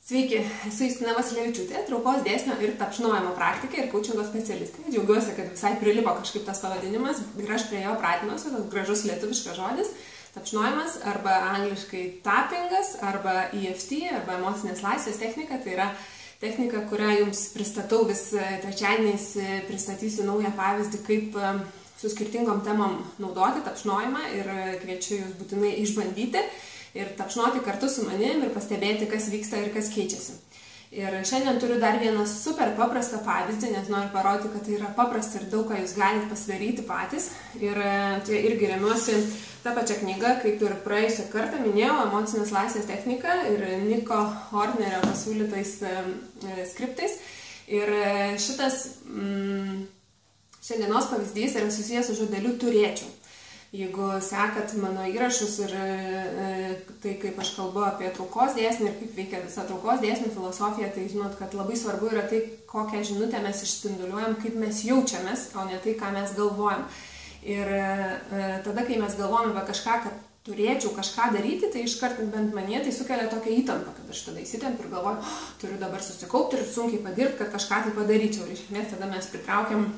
Sveiki, esu Justina Vasilievičiūtė, traukos dėsnio ir tapšnojimo praktikė ir kaučingo specialistė. Džiaugiuosi, kad visai prilipo kažkaip tas pavadinimas ir aš prie jo pratinuosiu, tas gražus lietuviškas žodis. Tapšnojimas arba angliškai tappingas arba EFT arba emocinės laisvės technika. Tai yra technika, kurią jums pristatau vis trečiadieniais, pristatysiu naują pavyzdį, kaip su skirtingom temom naudoti tapšnojimą ir kviečiu jūs būtinai išbandyti ir tapšnoti kartu su manim ir pastebėti, kas vyksta ir kas keičiasi. Ir šiandien turiu dar vieną super paprastą pavyzdį, nes noriu parodyti, kad tai yra paprasta ir daug ką jūs galite pasidaryti patys. Ir čia irgi remiuosi tą pačią knygą, kaip ir praėjusią kartą minėjau, emocinės laisvės technika ir Niko Hornerio pasiūlytais skriptais. Ir šitas šiandienos pavyzdys yra susijęs su žodeliu turėčiau. Jeigu sekat mano įrašus ir tai, kaip aš kalbu apie traukos dėsnį ir kaip veikia visa traukos dėsnių filosofija, tai žinot, kad labai svarbu yra tai, kokią žinutę mes išspinduliuojam, kaip mes jaučiamės, o ne tai, ką mes galvojam. Ir tada, kai mes galvojam apie kažką, kad turėčiau kažką daryti, tai iškart bent manyje tai sukelia tokią įtampą, kad aš tada įsitempiu ir galvoju, turiu dabar susikaupti ir sunkiai padirbti, kad kažką tai padaryčiau. Ir iš esmės tada mes pritraukiam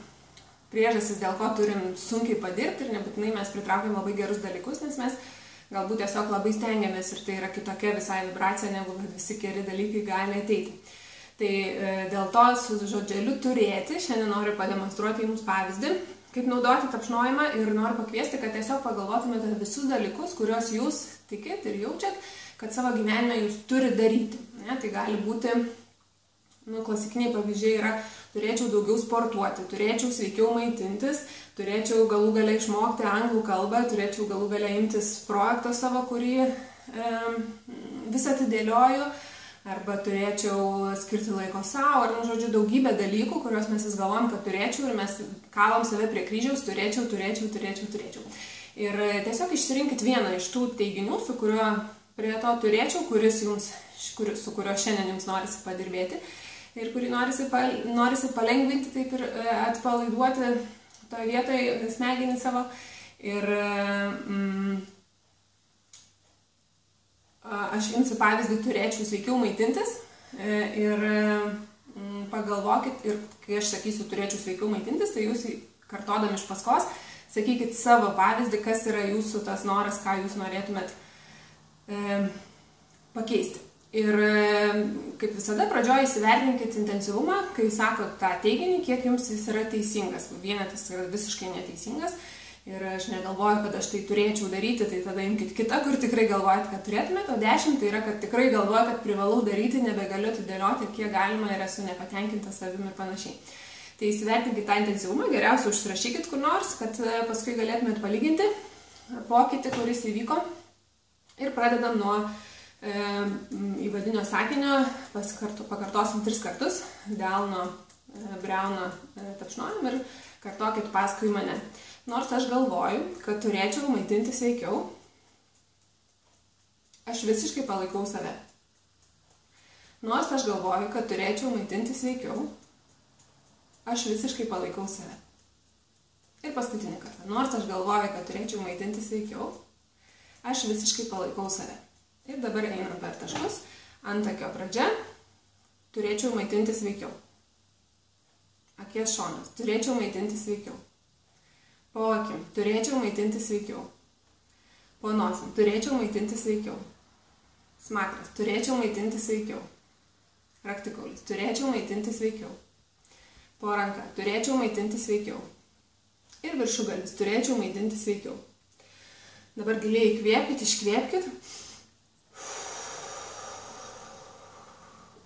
priežastis, dėl ko turim sunkiai padirbti ir nebūtinai mes pritraukiam labai gerus dalykus, nes mes galbūt tiesiog labai stengiamės ir tai yra kitokia visai vibracija, negu kad visi geri dalykai gali ateiti. Tai dėl to su žodžiu turėti šiandien noriu pademonstruoti jums pavyzdį, kaip naudoti tapšnojimą ir noriu pakviesti, kad tiesiog pagalvotumėte visus dalykus, kuriuos jūs tikit ir jaučiat, kad savo gyvenime jūs turi daryti. Ne? Tai gali būti, klasikiniai pavyzdžiai yra, turėčiau daugiau sportuoti, turėčiau sveikiau maitintis, turėčiau galų gale išmokti anglų kalbą, turėčiau galų gale imtis projekto savo, kurį vis atidėlioju, arba turėčiau skirti laiko savo, ar, žodžiu, daugybę dalykų, kuriuos mes vis galvojam, kad turėčiau ir mes kalam save prie kryžiaus, turėčiau. Ir tiesiog išsirinkit vieną iš tų teiginių, su kuriuo prie to turėčiau, su kuriuo šiandien jums norisi padirbėti. Ir kurį norisi palengvinti, taip ir atpalaiduoti toje vietoje smegenį savo. Ir aš imsiu pavyzdį, turėčiau sveikiau maitintis. Ir pagalvokit, ir kai aš sakysiu turėčiau sveikiau maitintis, tai jūs kartodami iš paskos sakykit savo pavyzdį, kas yra jūsų tas noras, ką jūs norėtumėt pakeisti. Ir kaip visada pradžioje įsivertinkit intensyvumą, kai sakot tą teiginį, kiek jums jis yra teisingas. Vienetas yra visiškai neteisingas ir aš negalvoju, kad aš tai turėčiau daryti, tai tada imkit kitą, kur tikrai galvojat, kad turėtumėt, o 10 tai yra, kad tikrai galvoju, kad privalau daryti, nebegaliu atidėlioti, kiek galima ir esu nepatenkinta savimi ir panašiai. Tai įsivertinkit tą intensyvumą, geriausia užsirašykit kur nors, kad paskui galėtumėt palyginti pokytį, kuris įvyko. Ir pradedam nuo įvadinio sakinio, pakartosim 3 kartus, delno, briauno tapšnojam ir kartokit paskui mane. Nors aš galvoju, kad turėčiau maitinti sveikiau, aš visiškai palaikau save. Nors aš galvoju, kad turėčiau maitinti sveikiau, aš visiškai palaikau save. Ir paskutinį kartą. Nors aš galvoju, kad turėčiau maitinti sveikiau, aš visiškai palaikau save. Ir dabar einam per taškus. Antakio pradžia. Turėčiau maitinti sveikiau. Akies šonas. Turėčiau maitinti sveikiau. Po akim. Turėčiau maitinti sveikiau. Po nosim. Turėčiau maitinti sveikiau. Smakras. Turėčiau maitinti sveikiau. Raktikaulis. Turėčiau maitinti sveikiau. Po ranka. Turėčiau maitinti sveikiau. Ir viršugalis. Turėčiau maitinti sveikiau. Dabar giliai įkvėpkit, iškvėpkit.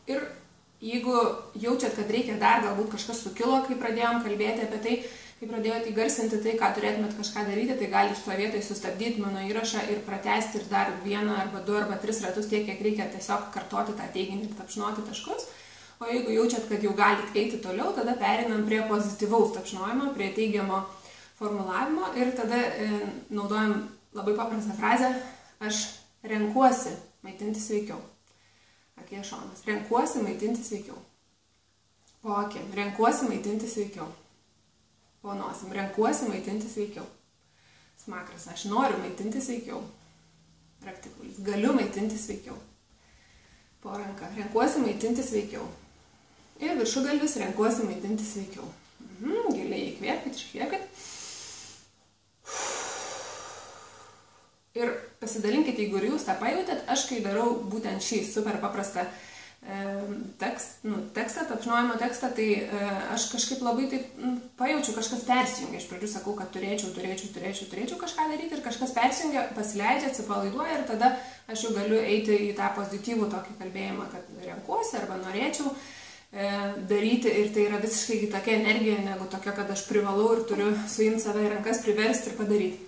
Ir jeigu jaučiat, kad reikia dar, galbūt kažkas sukilo, kai pradėjom kalbėti apie tai, kai pradėjote įgarsinti tai, ką turėtumėt kažką daryti, tai galite šitoje vietoje sustabdyti mano įrašą ir pratęsti ir dar 1 arba 2 arba 3 ratus tiek, kiek reikia tiesiog kartoti tą teiginį ir tapšnoti taškus. O jeigu jaučiat, kad jau galite eiti toliau, tada perinam prie pozityvaus tapšnojimo, prie teigiamo formulavimo ir tada naudojam labai paprastą frazę, aš renkuosi maitinti sveikiau. Akies šonas. Renkuosi maitinti sveikiau. Po akim. Renkuosi maitinti sveikiau. Po nosim. Renkuosi maitinti sveikiau. Smakras. Aš noriu maitinti sveikiau. Raktikulis. Galiu maitinti sveikiau. po ranką. Renkuosi maitinti sveikiau. Ir viršugalvis renkuosi maitinti sveikiau. Giliai įkvėpkit, iškvėpkit. Ir pasidalinkit, jeigu ir jūs tą pajutėt, aš kai darau būtent šį super paprastą tekstą, tapšnojimo tekstą, tai aš kažkaip labai taip pajaučiu, kažkas persijungia. Iš pradžių sakau, kad turėčiau kažką daryti ir kažkas persijungia, pasileidžia, atsipalaiduoja ir tada aš jau galiu eiti į tą pozityvų tokį kalbėjimą, kad renkuosi arba norėčiau daryti ir tai yra visiškai kitokia energija negu tokia, kad aš privalau ir turiu suimti save į rankas, priversti ir padaryti.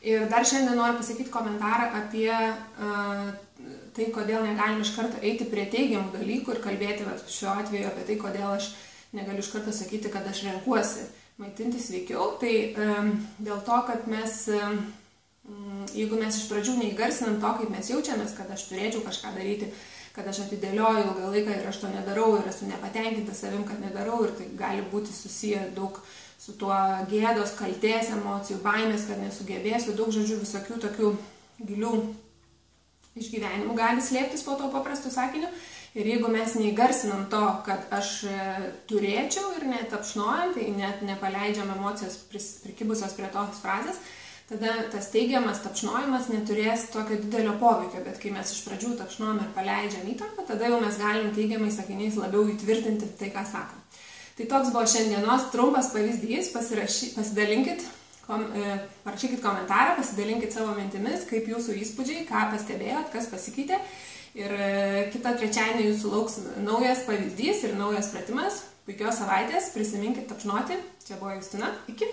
Ir dar šiandien noriu pasakyti komentarą apie tai, kodėl negalim iš karto eiti prie teigiamų dalykų ir kalbėti šiuo atveju apie tai, kodėl aš negaliu iš karto sakyti, kad aš renkuosi maitinti sveikiau. Tai dėl to, kad mes, jeigu mes iš pradžių neįgarsinam to, kaip mes jaučiamės, kad aš turėčiau kažką daryti, kad aš atidėlioju ilgą laiką ir aš to nedarau ir esu nepatenkinta savim, kad nedarau ir tai gali būti susiję daug su tuo gėdos, kaltės, emocijų, baimės, kad nesugebėsiu, daug žodžių visokių tokių gilių išgyvenimų gali slėptis po to paprastu sakiniu. Ir jeigu mes neįgarsinam to, kad aš turėčiau ir netapšnojam, tai net nepaleidžiam emocijos prikibusios prie tos frazės, tada tas teigiamas tapšnojimas neturės tokio didelio poveikio, bet kai mes iš pradžių tapšnojam ir paleidžiam įtampą, tada jau mes galim teigiamais sakiniais labiau įtvirtinti tai, ką sakom. Tai toks buvo šiandienos trumpas pavyzdys, pasidalinkit, parašykit komentarą, pasidalinkit savo mintimis, kaip jūsų įspūdžiai, ką pastebėjot, kas pasikeitė. Ir kitą trečiadienį jūsų lauks naujas pavyzdys ir naujas pratimas. Puikios savaitės, prisiminkit tapšnoti. Čia buvo Justina. Iki.